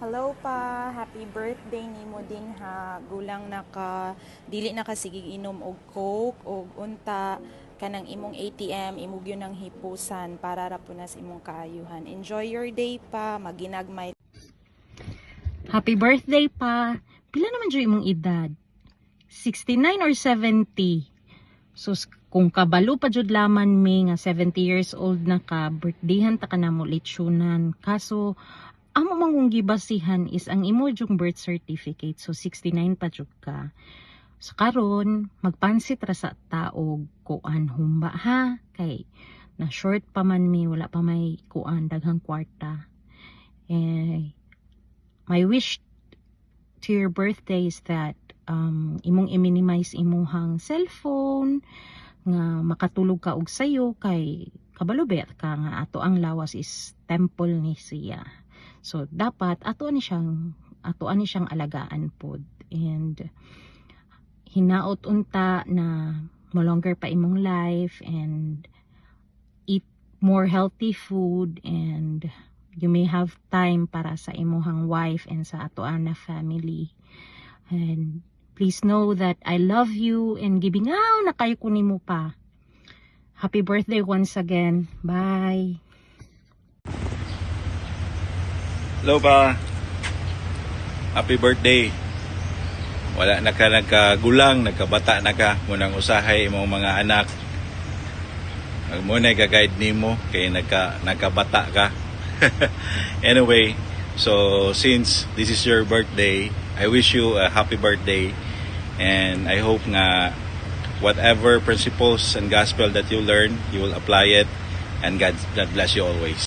Hello pa, happy birthday nimo din ha. Gulang naka dili na ka sigig inom og coke og unta kanang imong ATM imong yun ang hipusan para ra po na sa imong kaayuhan. Enjoy your day pa, maginagmay. Happy birthday pa. Pila naman dyan imong edad? 69 or 70? So, kung kabalo pa jud laman mi nga 70 years old na ka, birthdayhan ta ka na mo litsunan. Kaso, amo mangong gibasihan is ang imo jung birth certificate. So, 69 pa jud ka. So, karon magpansit ra sa taog kuan humba ha. Kay, na short pa man mi, wala pa may kuan, daghang kwarta. My wish to your birthday is that imong i-minimize imuhang cellphone, nga makatulog ka og sayo kay kabalo bet ka nga ato ang lawas is temple ni siya. So dapat ato ani siyang alagaan pod, and hinaot unta na mo longer pa imong life and eat more healthy food, and you may have time para sa imuhang wife and sa atoan na family. And please know that I love you and gibingaw na kayo kunin mo pa. Happy birthday once again. Bye. Hello pa. Happy birthday. Wala na ka nagkagulang, nagkabata na ka. Munang usahay imong mga anak. Muna ga-guide nimo kay nagkabata ka. Anyway, so since this is your birthday, I wish you a happy birthday, and I hope nga whatever principles and gospel that you learn, you will apply it, and God bless you always.